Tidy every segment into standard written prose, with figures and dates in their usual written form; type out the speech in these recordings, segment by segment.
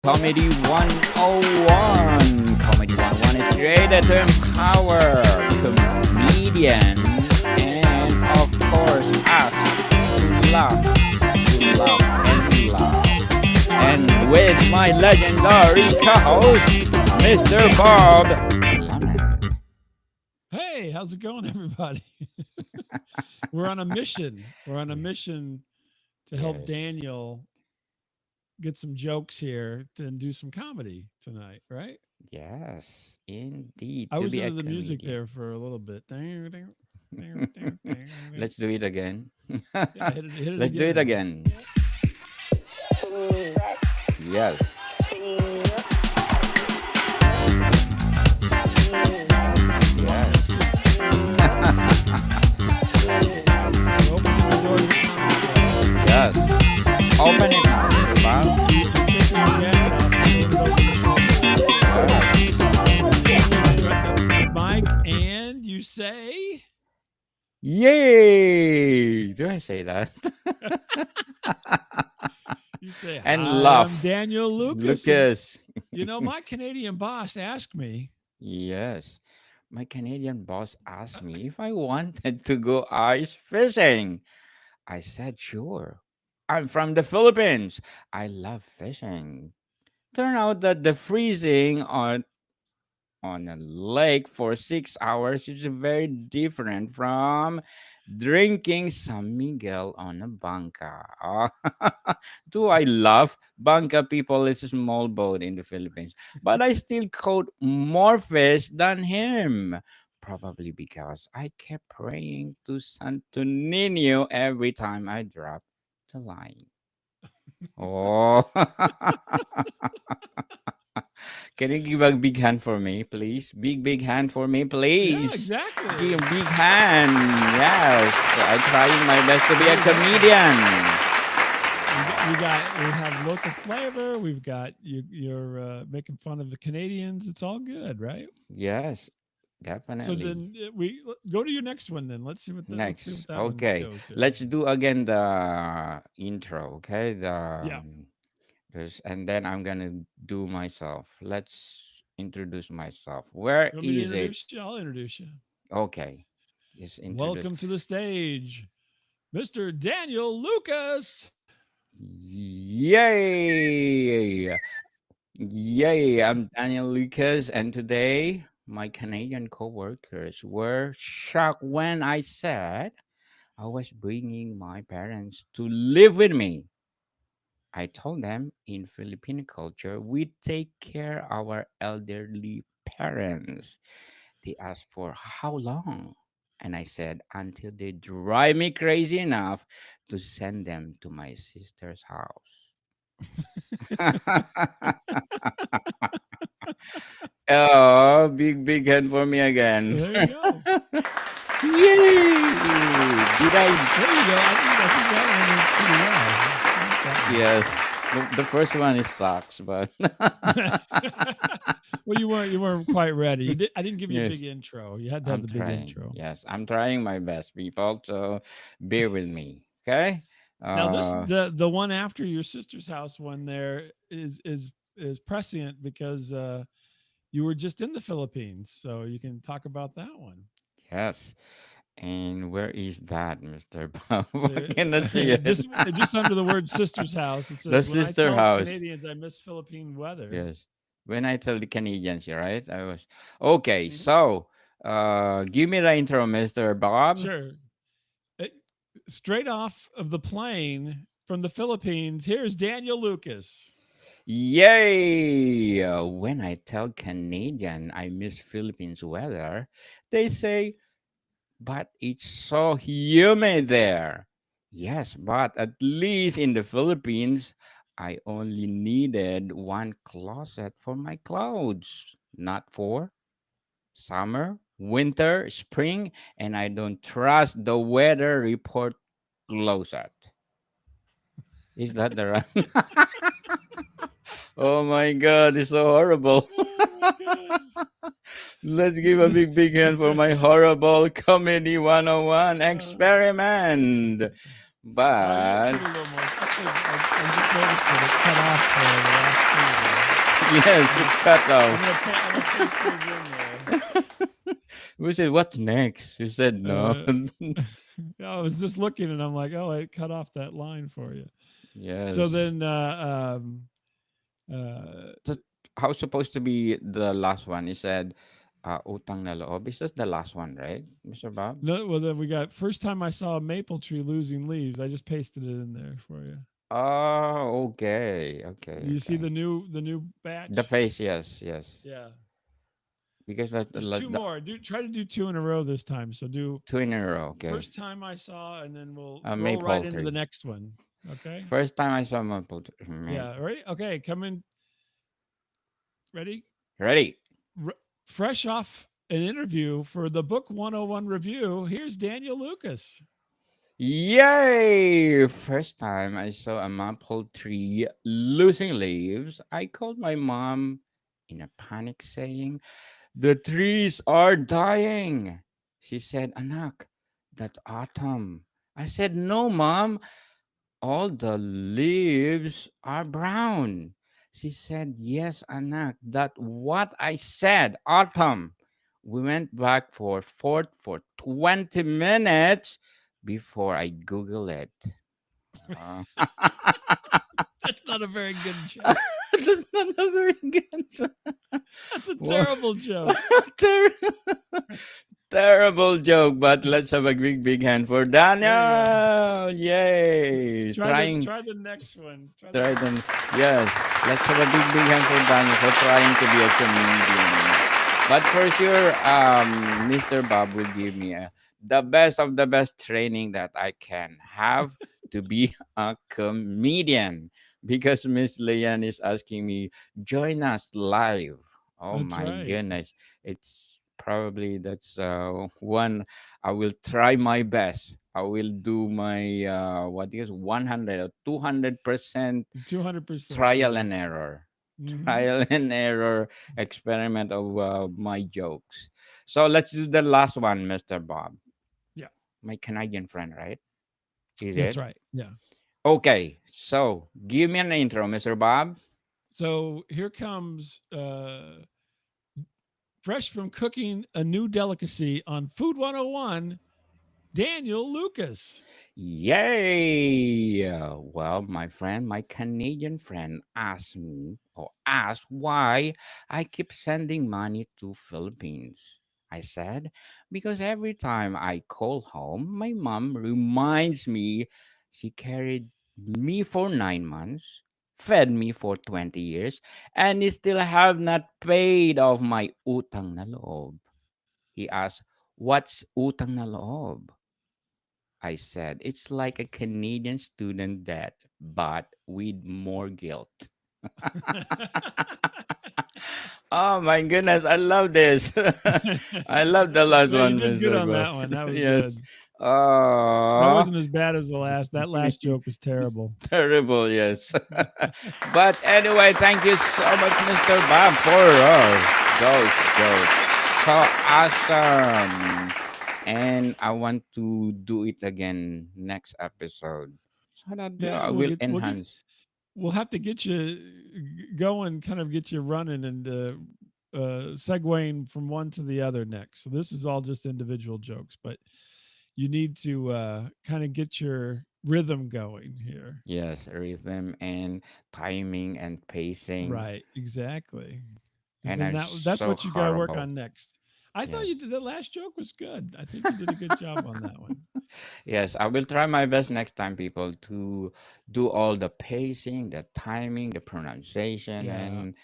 Comedy 101. Comedy 101 is created to empower comedians and, of course, us to laugh, and laugh. And with my legendary co-host, Mr. Bob LeMent. Hey, how's it going, everybody? We're on a mission. We're on a mission to help Yes, Daniel get some jokes here and do some comedy tonight, right? yes, indeed, I to was be a into the music comedian. there for a little bit. Yeah, Let's do it again. hit it Let's do it again. again. Yes. Yes. We're opening the doors of comedy, folks. Yes. Open it now, Mr. Bob. Keep your chicken and jacket off and load it over your shoulders. Yes. You strut up to the mic and you say, Yay! Do I say that? And "Hi, I'm laugh. Daniel Lucas, and Lucas. my Canadian boss asked me." Yes. My Canadian boss asked me if I wanted to go ice fishing. I said, sure. I'm from the Philippines. I love fishing. Turn out that the freezing on a lake for 6 hours is very different from drinking San Miguel on a banca. Ah, do I love banca people? It's a small boat in the Philippines, but I still caught more fish than him. Probably because I kept praying to Santo Nino every time I dropped the line. Oh, can you give a big hand for me, please? Big hand for me, Yeah, please. Give exactly. a big hand. Yes, I'm trying my best to be There a you go. comedian. We have local flavor. We've got you're making fun of the Canadians. It's all good, right? Yes, So definitely. then go to your next one. Then let's see what Next, that one okay. goes here. Let's do again the intro. Okay, Yeah, and then I'm gonna do myself. Let's introduce myself. Where you want me to is it? introduce you? I'll introduce you. Okay, just introduce. Welcome to the stage, Mr. Daniel Lucas. Yay! Yay! I'm Daniel Lucas, and today my Canadian coworkers were shocked when I said I was bringing my parents to live with me. I told them in Filipino culture, we take care our elderly parents. They asked for how long? And I said, until they drive me crazy enough to send them to my sister's house. Oh, big hand for me again. There you go. Yay! Did I? There you go. I think that one went pretty well. I like that one. Yes. The first one is sucks, but Well, you weren't quite ready. I didn't give you a big yes, intro. You had to have I'm the big trying. intro. Yes, I'm trying my best, people. So bear with me, okay? Now Uh, the one after your sister's house one there is prescient because you were just in the Philippines, so you can talk about that one. yes. And where is that, Mr. Bob? I Uh, cannot see it. just under the word sister's house, it The says, "When I sister tell house. Canadians I miss Philippine weather." Yes. When I tell the Canadians, you're right? I was okay. Mhm. So, give me the intro, Mr. Bob. Sure. Uh, Straight off of the plane from the Philippines, here's Daniel Lucas. Yay! When I tell Canadian I miss Philippines weather, they say, but it's so humid there. Yes, but at least in the Philippines, I only needed one closet for my clothes, not four. Summer, winter, spring, and I don't trust the weather report closet. Is that the right? Oh my god, it's so horrible. Oh my gosh. Let's give a big hand for my horrible comedy 101 Uh, experiment. you just But need a little more. Actually, I just noticed that it cut off the last Here we go. Yes, I'm it's gonna cut I'm gonna off. paste those in there. We said, "What's next?" You said no. Uh, yeah, I was just looking and I'm like, oh, I cut off that line for you. So Yes. then, uh, Just how supposed to be the last one? You said, utang na loob. Is this the last one, right, Mr. Bob? no, well, then we got first time I saw a maple tree losing leaves. I just pasted it in there for you. Oh, okay, okay, Do you see okay. the new The batch? face, yes, yes. Yeah. Because that's There's two more. Do try to do two in a row this time. So do two in a row. Okay. first time I saw, and then we'll roll right Maple into the tree. next one. Okay. First time I saw maple tree. Yeah. Ready? Okay. Come in. Ready? Ready? R- Fresh off an interview for the Book 101 review, here's Daniel Lucas. Yay! First time I saw a maple tree losing leaves, I called my mom in a panic saying, "The trees are dying." She said, "Anak, that's autumn." I said, "No, mom, all the leaves are brown." She said, "Yes, Anak, that what I said, autumn." We went back for forth for 20 minutes before I Google it. Uh, That's not a very good joke. That's not a very good. That's a Wha- terrible joke. Ter- Terrible joke, but let's have a big, big hand for There you go. Daniel. Yay! Trying, Try the next one. Try the try next them. one. Yes, let's have a big, big hand for Daniel for trying to be a comedian. But for sure, Mr. Bob will give me the best of the best training that I can have to be a comedian because Miss Leanne is asking me, join us live. Oh That's my right. goodness. It's probably that's one I will try my best. I will do my what is 100 or 200% 200%. trial and Yes. error. Hmm. Trial and error experiment of my jokes. So let's do the last one, Mr. Bob. Yeah. My Canadian friend, right? Is That's it? right. Yeah. Okay, so give me an intro, Mr. Bob. So here comes fresh from cooking a new delicacy on Food 101, Daniel Lucas. Yay! Well, my friend, my Canadian friend asked me or asked why I keep sending money to Philippines. I said, because every time I call home, my mom reminds me she carried me for 9 months, fed me for 20 years, and still have not paid off my utang na loob. He asked, what's utang na loob? I said, it's like a Canadian student debt, but with more guilt. Oh my goodness, I love this. I love the last No, you one, did good Mr. on Bob. that one. That was Yes. good. That Oh, wasn't as bad as the last. That last joke was terrible. terrible, yes. But anyway, thank you so much, Mr. Bob, for those jokes. So awesome. And I want to do it again next episode so that Yeah, I we'll will get we'll get enhance. we'll have to get you going, kind of get you running and segueing from one to the other next. So this is all just individual jokes, but you need to kind of get your rhythm going here. Yes, rhythm and timing and pacing. Right, exactly. And And then I'm that's so what you got to work horrible. on next. I thought Yes. you did that last joke was good. I think you did a good job on that one. Yes, I will try my best next time, people, to do all the pacing, the timing, the pronunciation, Yeah. and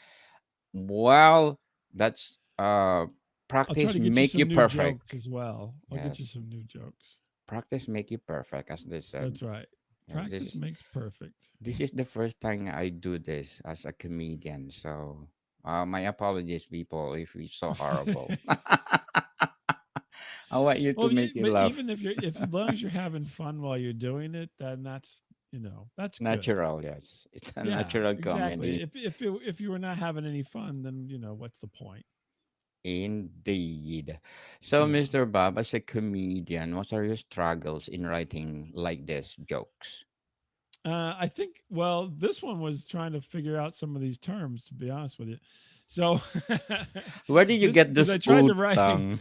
well, that's I'll try practice to get you make you some new jokes perfect. as well. I'll get you Yes, some new jokes. practice make you perfect, as they said. That's right. Yes, Practice makes perfect. this is the first time I do this as a comedian, so my apologies, people, if it's so horrible. I want you to Well, make you but laugh. even if as long as you're having fun while you're doing it, then that's good. Natural, yes, it's a Yeah, natural exactly. comedy. If you were not having any fun, then what's the point? Indeed. So, Yeah. Mr. Bob, as a comedian, what are your struggles in writing like this jokes? I think. Well, this one was trying to figure out some of these terms. To be honest with you, so Where did you this get because those I tried to write. utang?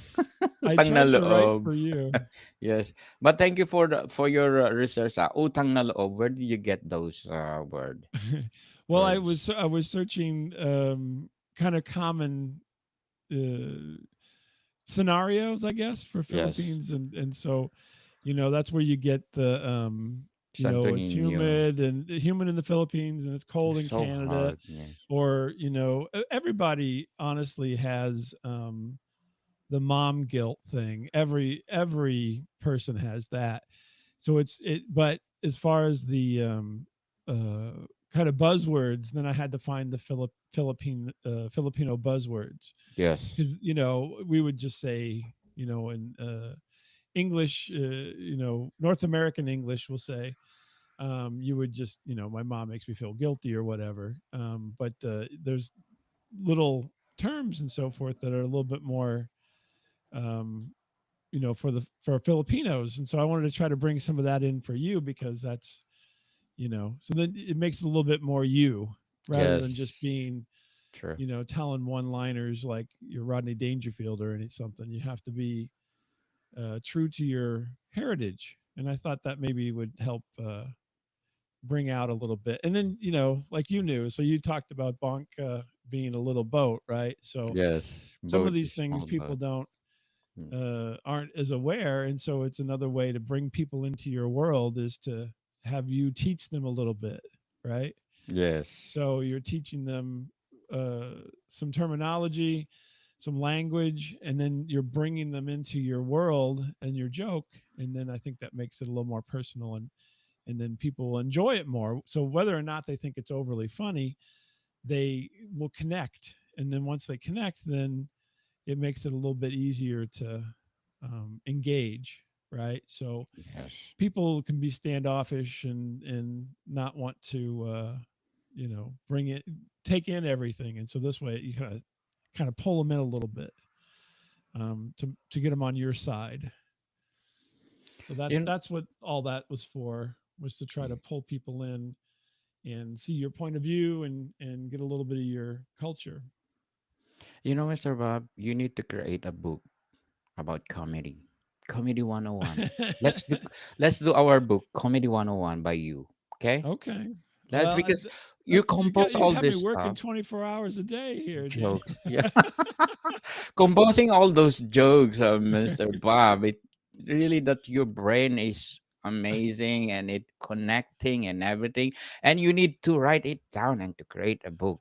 I Utang na tried to write loob. for you. Yes. But thank you for for your research. Utang na loob. Where did you get those Well, words? I was searching kind of common uh, scenarios, I guess, for Yes. Philippines, and so that's where you get the Santo it's Niño. humid in the Philippines and it's cold It's in so Canada, hard. Yes. or everybody honestly has the mom guilt thing. Every person has that. So but as far as the kind of buzzwords, then I had to find the Filipino buzzwords, Yes. because we would just say in English, North American English, we'll say, you would just, my mom makes me feel guilty or whatever. But there's little terms and so forth that are a little bit more, um, for Filipinos, and so I wanted to try to bring some of that in for you, because that's, so then it makes it a little bit more you, rather than just Yes. being, True. telling one liners like you're Rodney Dangerfield or any something. You have to be true to your heritage, and I thought that maybe would help bring out a little bit. And then like you knew, so you talked about bonk being a little boat, right? So Yes. some of Boat these is things small people boat. don't Mm. aren't as aware, and so it's another way to bring people into your world, is to have you teach them a little bit, right? Yes. So you're teaching them some terminology, some language, and then you're bringing them into your world and your joke, and then I think that makes it a little more personal, and then people will enjoy it more. So whether or not they think it's overly funny, they will connect, and then once they connect, then it makes it a little bit easier to engage, right? So Yes. people can be standoffish and not want to bring it, take in everything, and so this way you kind of pull them in a little bit, to get them on your side. So You, that's what all that was for, was to try to pull people in and see your point of view, and get a little bit of your culture. you know, Mr. Bob, you need to create a book about comedy. Comedy 101. Let's do let's do our book Comedy 101 by you. Okay? Okay. That's Well, because you that's compose you all have me this working stuff. 24 hours a day here, Daniel. Jokes. Yeah. Composing all those jokes, Mr. Bob, it really that your brain is amazing and it connecting and everything. And you need to write it down and to create a book.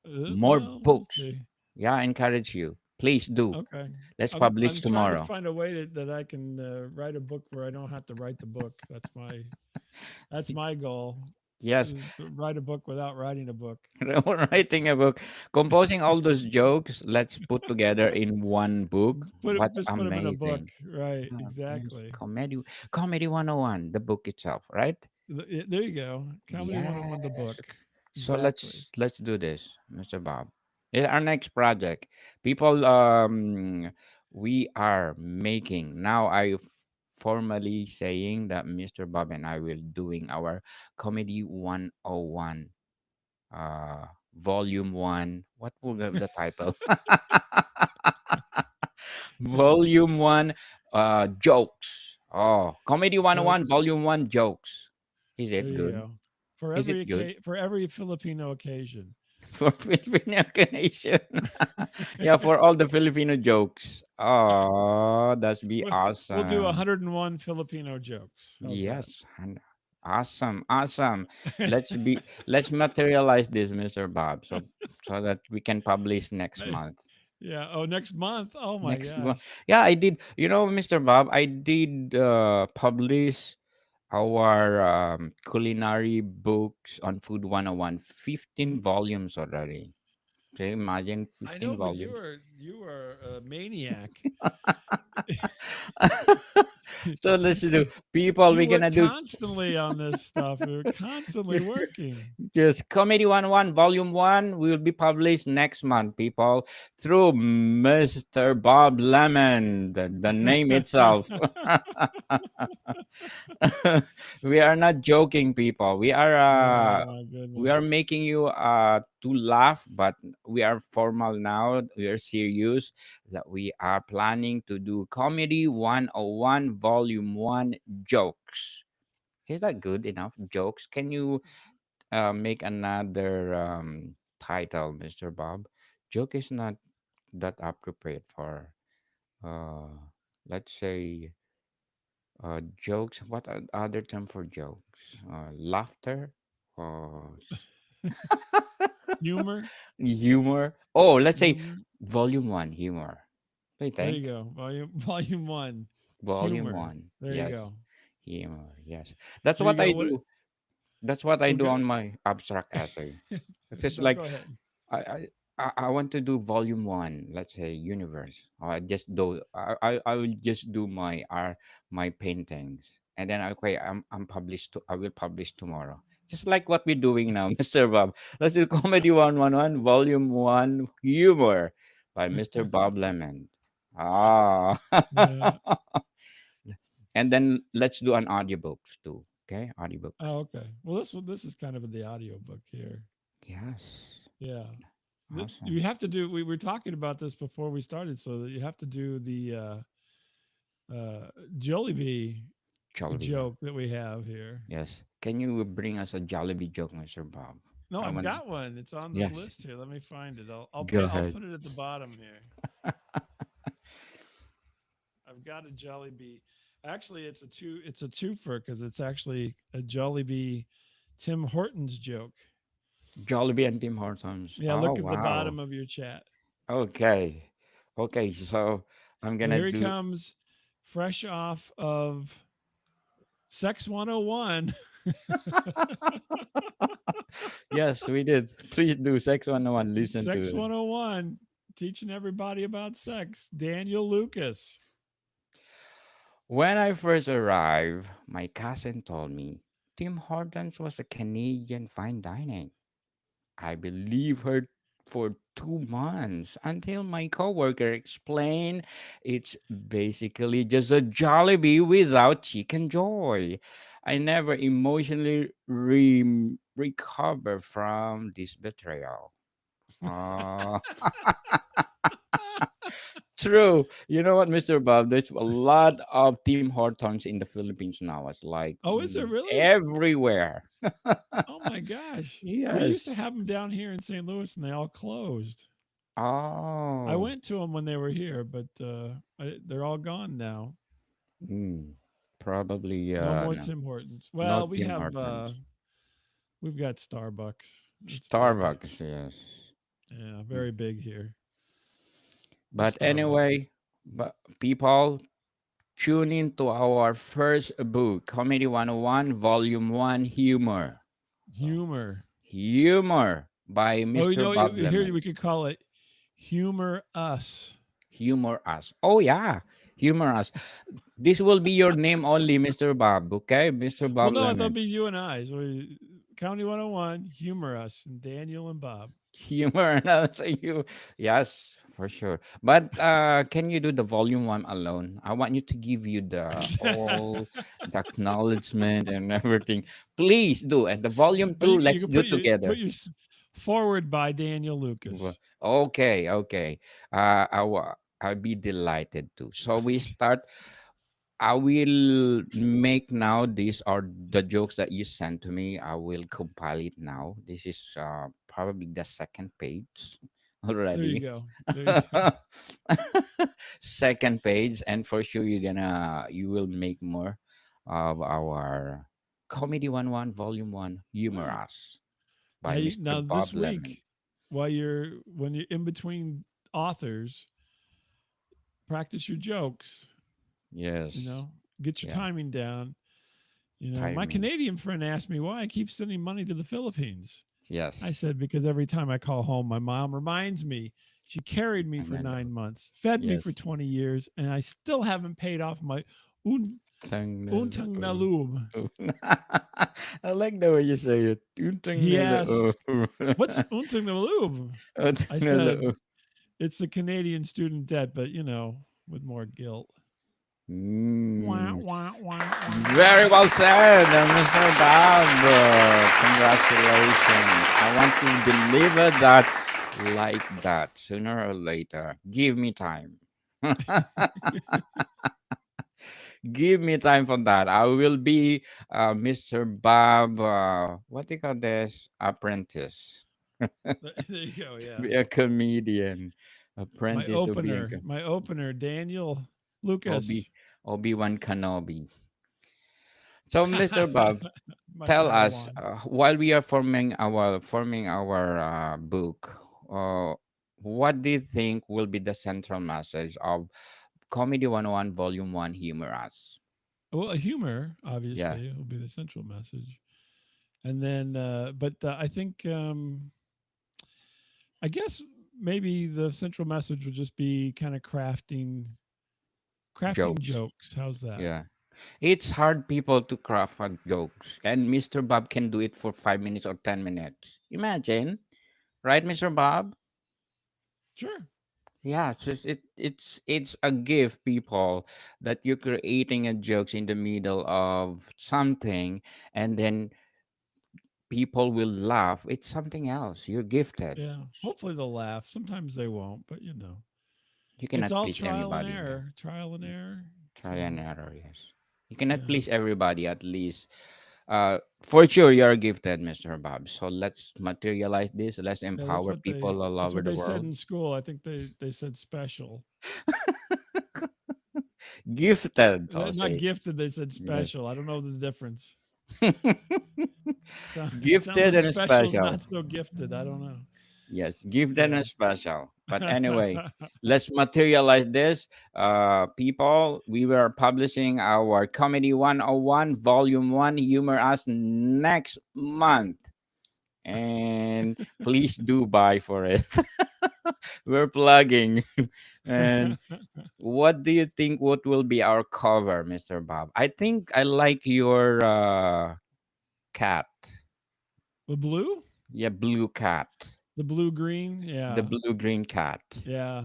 More Well, we'll books. see. Yeah, I encourage you. Please do. Okay. Let's I'm publish trying to tomorrow. find a way that I can write a book where I don't have to write the book. That's my goal. Yes, Is to write a book without writing a book. writing a book, composing all those jokes. Let's put together in one book. What's Just put them in a book. amazing? Right. Yes, Exactly. comedy 101, the book itself, right? There you go. Comedy 101, the Yes. book. So Exactly. let's do this, Mr. Bob. Yeah, our next project. People we are making now formally saying that Mr. Bob and I will doing our comedy 101 volume 1. What will the title? Volume 1 jokes. Oh, comedy 101 Jokes. volume 1 jokes. Is There it you good? go. Is it good? For every Filipino occasion. For Filipino occasion. Yeah, for all the Filipino jokes. Oh, that's be We'll do awesome. 101 Filipino jokes. How's that? Yes. Awesome. Awesome. Let's materialize this, Mr. Bob, so that we can publish next month. Yeah. Oh, next month. Oh my Next month. gosh. Yeah, I did. You know, Mr. Bob, I did publish our culinary books on Food 101, 15 volumes already. Can you imagine I know, 15 but volumes? you were a maniac. So let's do, people. You We're work gonna do constantly on this stuff. You're constantly working. just Comedy 101 Volume 1 will be published next month, people, through Mr. Bob Lemon, the name itself. We are not joking, people. Oh my We are goodness. making you to laugh, but we are formal now. We are serious that we are planning to do Comedy 101 Volume 1 jokes. Is that good enough? Jokes? Can you make another title, Mr. Bob? Joke is not that appropriate for, uh, let's say, jokes. What other term for jokes? Laughter or Humor. humor? Oh, let's say Humor. volume one humor. What do you There you think? go. Volume one. Volume Humor. one. There you Yes. go. Humor. Yes. That's There you what go. I What? do. That's what I do Okay. on my abstract essay. It's just Go like ahead. I I I want to do volume one. Let's say universe. Or I just do. I will just do my paintings, and then okay, I'm published. I will publish tomorrow. Just like what we're doing now, Mr. Bob. Let's do comedy 111 volume one humor by Mr. Bob Lemon. Ah, Yeah. and then let's do an audiobooks too. Okay, audiobook. Oh, okay. Well, this is kind of the audio book here. Yes, Yeah. You awesome. have to do. We were talking about this before we started, so that you have to do the uh, Jollibee Jollibee. joke that we have here. Yes. Can you bring us a Jollibee joke, Mr. Bob? No, I I've want. got one. It's on the Yes. list here. Let me find it. Go I'll ahead. put it at the bottom here. I've got a Jollibee. Actually, it's a twofer because it's actually a Jollibee Tim Hortons joke. Jollibee and Tim Hortons. Yeah, Oh look at the wow. bottom of your chat. Okay. Okay. So I'm So gonna here he do. comes, fresh off of Sex 101. Yes, we did. Please do. Sex 101. Listen Sex to it. 101, teaching everybody about sex. Daniel Lucas. When I first arrived, my cousin told me Tim Hortons was a Canadian fine dining. I believed her for 2 months until my coworker explained it's basically just a Jollibee without chicken joy. I never emotionally recover from this betrayal. Ah, true. You know what, Mr. Bob? There's a lot of Tim Hortons in the Philippines now. It's like Oh, is it really? everywhere. Oh my gosh. We used to Yes. have them down here in St. Louis and they all closed. I Oh. went to them when they were here, but they're all gone now. Mm, probably No more no, Tim Hortons. Well, not Tim Hortons. we've got Starbucks. It's big. Starbucks, yes. Yeah, Mm. very big here. The But Starbucks. anyway, but people, tune in to our first book, Comedy 101, Volume 1, Humor. Oh, Humor. Humor by Oh, Mr. Bob here Lemon. we could call it Humor Us. Humor us. Oh yeah, humor us. This will be your name only, Mr. Bob. Okay, Mr. Well, Bob no, that'll Lemon. be you and I. So County 101, Humor Us, and Daniel and Bob. Humor and I'll say you. Yes, for sure. But can you do the volume one alone? I want you to give you the acknowledgement and everything. Please do. And the volume But two, you let's can do put together. your forward by Daniel Well, Lucas. okay, okay. I'll be delighted to. So we start. I will make now this or the jokes that you sent to me. I will compile it now. This is probably the second page There you already. go. There you go. Second page, and for sure you will make more of our comedy one volume one Right. humorous by Mr. Now this Bob Lemon. week, when you're in between authors, practice your jokes. You Yes, know, get your yeah, timing down. My timing. Canadian friend asked me why I keep sending money to the Philippines. I Yes, said, because every time I call home, my mom reminds me she carried me for Anando. 9 months, fed me for Yes. 20 years, and I still haven't paid off my Un Utang na untang nalum. loob. I like the way you say it. Utang He na loob. asked, "What's untang nalum?" Utang I na said, loob. "It's the Canadian student debt, but with more guilt." Wah, Mm. wah, wah, Very wah. well said, Mr. Bob. Congratulations. I want to deliver that like that sooner or later. Give me time. Give me time for that. I will be Mr. Bob. What do you call this? Apprentice. There you go. To Yeah. be a comedian. My Apprentice of being. opener, my opener, Daniel Obi Lucas. Obi Wan Kenobi. So, Mr. Bob, My tell us Padawan. while we are forming our book. What do you think will be the central message of Comedy 101 Volume 1 Humor Us? Well, a humor, Yeah, obviously, will be the central message. And then, but I think, I guess maybe the central message would just be kind of crafting jokes. jokes. How's that? Yeah. It's hard people to craft jokes, and Mr. Bob can do it for 5 minutes or 10 minutes. Imagine, right, Mr. Bob? Sure. Yeah, it's a gift, people, that you're creating a jokes in the middle of something, and then people will laugh. It's something else. You're gifted. Yeah. Hopefully they'll laugh. Sometimes they won't, but You it's cannot all please trial and anybody. Yeah, error, trial and error. try and So, error. Yes, you cannot yeah. please everybody. At least, for sure, you're gifted, Mr. Bob. So let's materialize this. Let's Yeah, empower people all that's over what the they said world. in school. I think they said special. Gifted, I'll Not say. gifted, they said Yes. special. I don't know the difference. So it sounds Gifted like and special is special. not so gifted. I don't know. Yes, gifted Yeah. and special. But anyway, let's materialize this. People, we were publishing our Comedy 101 Volume 1 Humor Us next month. And please do buy for it. We're plugging. And what do you think what will be our cover, Mr. Bob? I think I like your cat. The blue? Yeah, blue cat. The blue green? The Yeah. blue green cat. Yeah.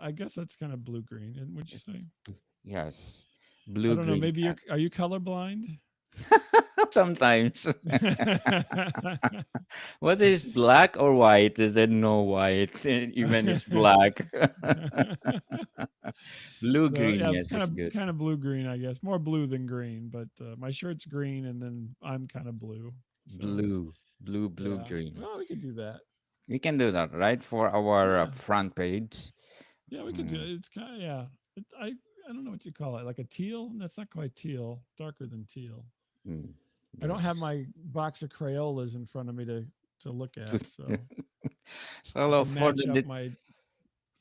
I guess that's kind of blue green. And what'd you say? Yes. I Blue don't know. green Maybe cat. are you colorblind? Sometimes. What is black or white? Is it no white? Even it's black. Blue So green, yeah, yes, it's good. kind of blue green, I guess. More blue than green, but my shirt's green, and then I'm kind of blue. So Blue, yeah, green. well, we could do that. We can do that, right? For our Yeah, front page. yeah, we could do Mm, it. It's kind of yeah. I don't know what you call it, like a teal. That's not quite teal. Darker than teal. mm, I don't have yes. my box of Crayolas in front of me to look at, so I So can match up my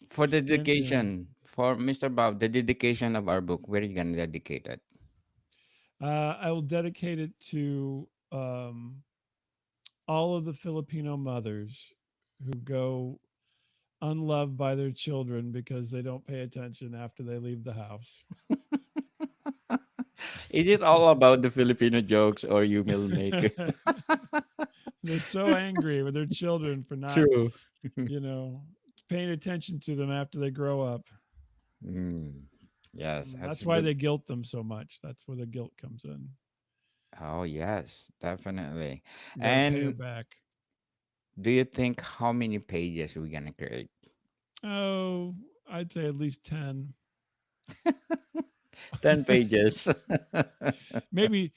for the skin. dedication, for Mr. Bob, the dedication of our book, where are you gonna dedicate it? I will dedicate it to all of the Filipino mothers who go unloved by their children because they don't pay attention after they leave the house. Is it all about the Filipino jokes or you will make They're so angry with their children for not, true? you know, paying attention to them after they grow up. Mm, yes, that's That's a why good. they guilt them so much. That's where the guilt comes in. Oh yes, definitely. You got to pay her And back. do you think how many pages we're gonna create? Oh, I'd say at least 10. 10 pages. maybe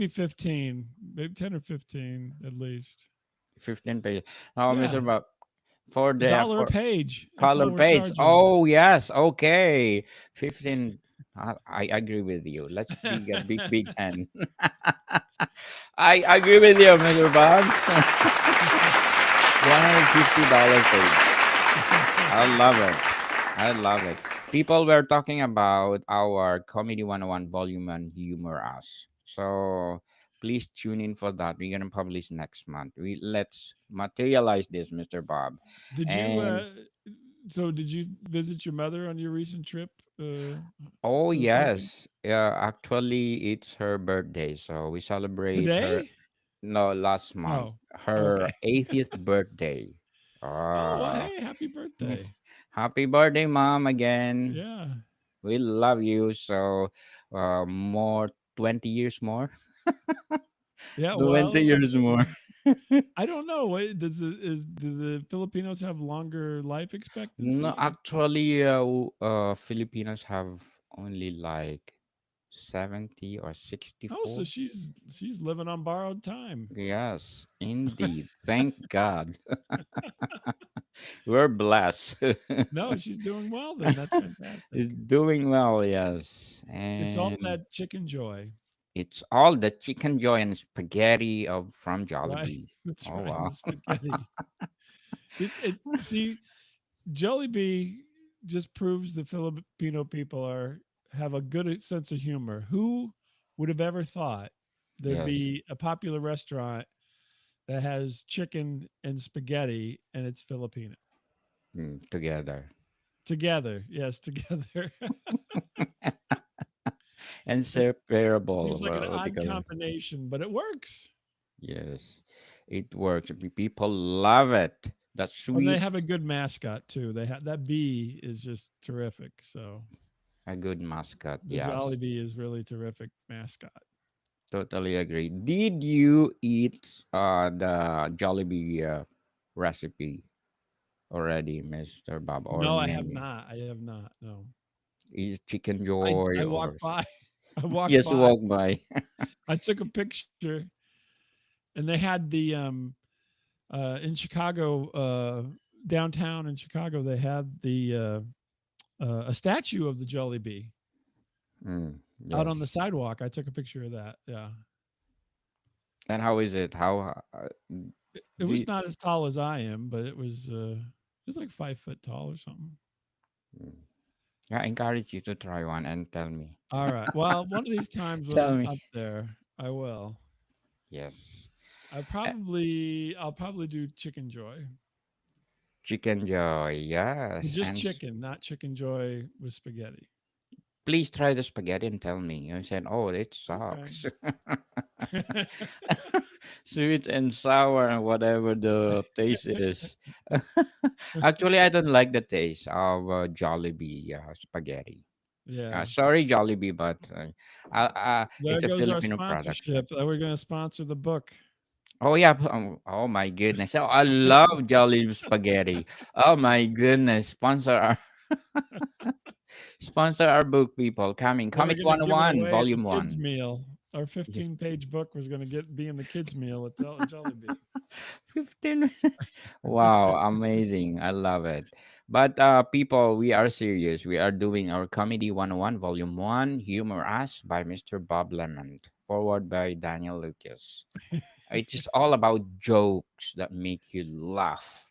15, maybe 10 or 15 at least. 15 pages. Oh, Yeah, Mr. Bob, for a the dollar a for page. That's color all we're page. charging. Oh yes, okay. 15. I agree with you. Let's be a big hand. I agree with you, Mr. Bob. $150 page. I love it. I love it. People were talking about our Comedy 101 Volume 1 Humor Us. So please tune in for that. We're gonna publish next month. Let's materialize this, Mr. Bob. Did you And So did you visit your mother on your recent trip Oh to the Philippines? yes. Yeah, actually it's her birthday, so we celebrate her. Today? No, last month. Oh, Her okay. 80th birthday. Oh, well, Ah. hey, happy birthday. Happy birthday, mom, again. Yeah. We love you. So, more 20 years more. Yeah, 20 well, years more. I don't know. What does it is do the Filipinos have longer life No, expectancy? actually, Filipinos have only like 70 or Oh, so 64. she's living on borrowed time. Yes, indeed. Thank God. We're blessed. No, she's doing well then. That's He's fantastic. doing well, yes. It's all And that chicken joy, it's all the chicken joy and spaghetti of from right? Jollibee. That's Oh right. wow. The spaghetti. It see Jollibee just proves that Filipino people are have a good sense of humor. Who would have ever thought there'd Yes. be a popular restaurant that has chicken and spaghetti and it's Filipino? Together. Together. Yes, together. Inseparable. Seems like an Well, what they odd call it. combination, but it works. Yes. It works. People love it. That And they sweet, have a good mascot too. They have that bee is just terrific. So a good mascot. the Yes. Jolly Bee is really terrific mascot. Totally agree. Did you eat the Jollibee recipe already, Mr. Bob, or No, I have menu? not. I have not. No. Is chicken I joy or walked by. I walked just by. walk by? I took a picture, and they had the in Chicago, downtown in Chicago, they had the a statue of the Jolly Bee out on the Yes. sidewalk. I took a picture of that. Yeah, And how is it? How it was the? not as tall as I am, but it was like 5 foot tall or something. Mm. I encourage you to try one and tell me. All right. Well, one of these times when Tell I'm me. up there, I will. Yes. Uh, I'll probably do chicken joy. Chicken joy. Yes. Just chicken, not chicken joy with spaghetti. Please try the spaghetti and tell me. You said, oh, it Okay. sucks. Sweet and sour and whatever the taste is. Actually, I don't like the taste of Jollibee spaghetti. Yeah. Sorry, Jollibee, but There it's a goes our Filipino product. sponsorship. We're going to sponsor the book. Oh yeah. Oh my goodness. Oh, I love Jolly spaghetti. Oh my goodness. Sponsor our book, people. Coming. They were Comic going to give it 101, away at the Volume kids 1. meal. Our Yeah. 15-page book was going to get be in the kids meal at Jollibee. 15. Wow, amazing. I love it. But people, we are serious. We are doing our Comedy 101, Volume 1, Humor Us by Mr. Bob LeMent, forward by Daniel Lucas. It's all about jokes that make you laugh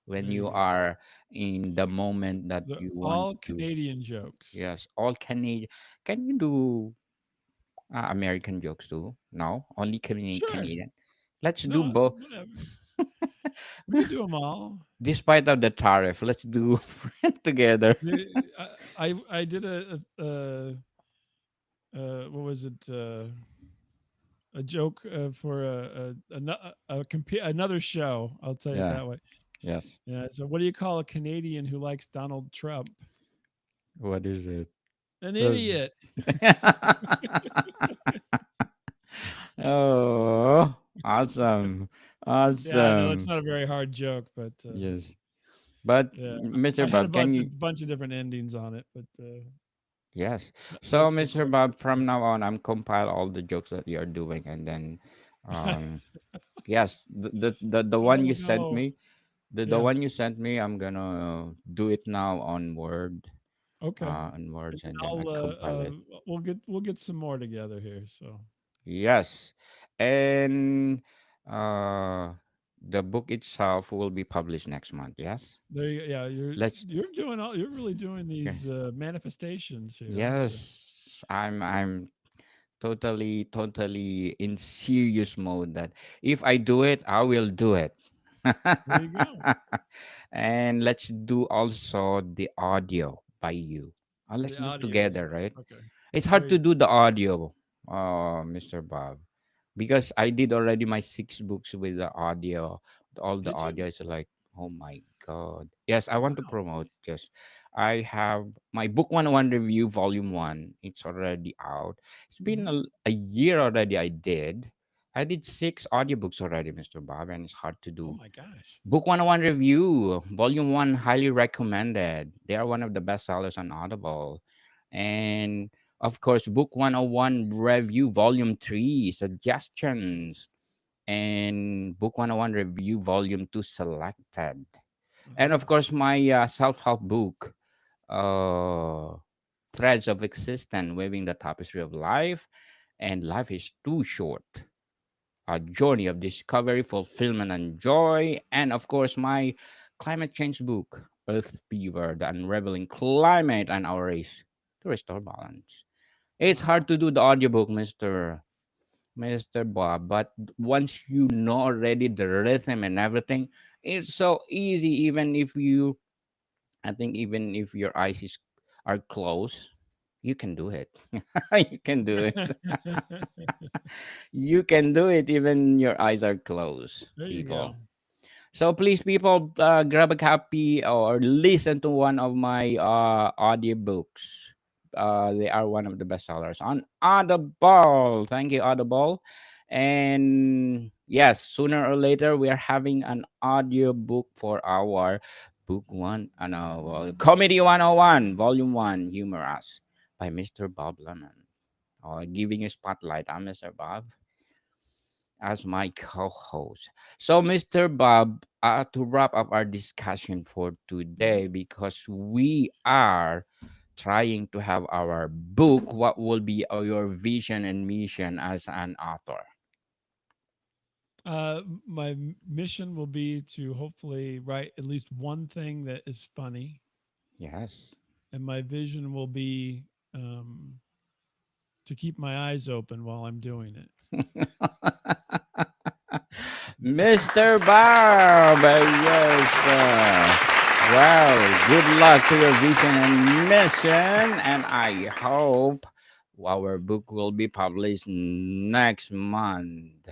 when There you you go. are in the moment that The you want all to. Canadian jokes. Yes, all Canadian. Can you do American jokes too? No, only Sure. Canadian. Let's do No, both. whatever. We could do them all. Despite of the tariff, let's do together. I did what was it? A joke for another show. I'll tell you it Yeah. that way. Yes. Yeah. So, what do you call a Canadian who likes Donald Trump? What is it? An Well, idiot. oh, awesome. Yeah, I know it's Awesome. not a very hard joke, but Yes. But yeah, Mr. I had a Bob, can bunch you? of bunch of different endings on it, but Yes. So, that's the Mr. quick Bob, version. from now on, I'm compile all the jokes that you're doing, and then, um, yes, the one Oh you sent no. me, the Yeah. one you sent me, I'm gonna do it now Okay. on And words, then and then I compile it. we'll get some more together here. So Yes, and uh, the book itself will be published next month. Yes, there you yeah, let's. you're really doing Okay. these manifestations here, aren't you? Yes, I'm totally in serious mode that if I do it, I will do it. There you go. And let's do also the audio by you. Let's The do audio as together, well. right? Okay. It's There hard to you do go. the audio, Mr. Bob, because I did already my 6 books with the audio. All the Did you? audio is like, oh my god. Yes, I want to Wow. promote. Yes, I have my book 101 review, volume one. It's already out. It's been Hmm. a year already. I did 6 audiobooks already, Mr. Bob, and it's hard to Oh do. my gosh. Book 101 review, volume one, highly recommended. They are one of the best sellers on Audible. And of course, book 101 review, volume three, suggestions. And book 101 review, volume two, selected. And of Ah. course, my self help book, uh, Threads of Existence, Weaving the Tapestry of Life. And Life is Too Short, a journey of discovery, fulfillment, and joy. And of course, my climate change book, Earth Fever, The Unraveling Climate and Our Race to Restore Balance. It's hard Wow. to do the audiobook, Mr. Bob, but once you know already the rhythm and everything, it's so easy. I think even if your are closed, you can do it. You can do it. You can do it even your eyes are closed, There you go. people. So please, people, grab a copy or listen to one of my audiobooks. They are one of the best sellers on Audible. Thank you, Audible. And yes, sooner or later, we are having an audiobook for our book one, Comedy 101, Volume 1, Humorous by Mr. Bob Lemon. Giving you spotlight. I'm Mr. Bob as my co host. So, Mr. Bob, to wrap up our discussion for today, Mhm. because we are trying to have our book, what will be your vision and mission as an author? My mission will be to hopefully write at least one thing that is funny, Yes. and my vision will be um, to keep my eyes open while I'm doing it. Mr. Bob, yes. Well, good luck to your vision and mission, and I hope our book will be published next month.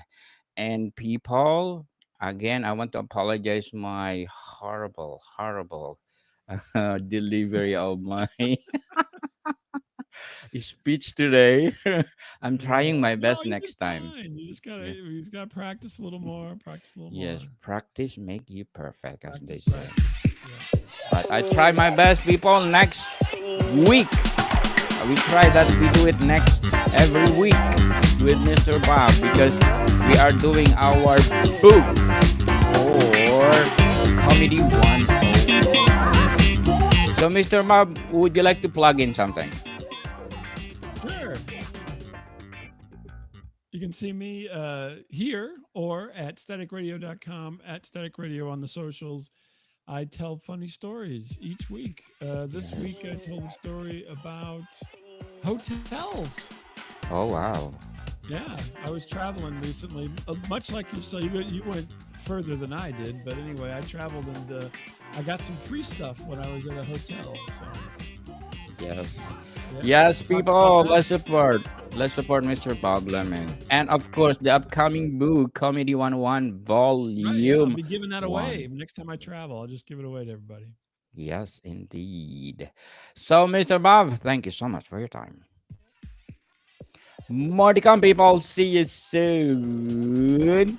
And people, again, I want to apologize my horrible delivery of my speech today. I'm trying my No, best you did next time. fine. Yeah. You just gotta practice a little more. Practice a little Yes, more. practice make you perfect, as they Practice, say. practice. Yeah. But I try my best, people. Next week, we try that we do it next every week with Mr. Bob, because we are doing our book for Comedy 101. So, Mr. Bob, would you like to plug in something? Sure. You can see me here or at staticradio.com, at static radio on the socials. I tell funny stories each week. This Yes. week I told a story about hotels. Oh, wow. Yeah, I was traveling recently, much like you. So you went further than I did, but anyway, I traveled and I got some free stuff when I was at a hotel. So Yes. yeah, Yes, talk about people, that. let's support. Let's support Mr. Bob Lemon. And of course, the upcoming book, Comedy 101, Right? Yeah, I'll Volume be giving that away 1. next time I travel. I'll just give it away to everybody. Yes, indeed. So, Mr. Bob, thank you so much for your time. More to come, people. See you soon.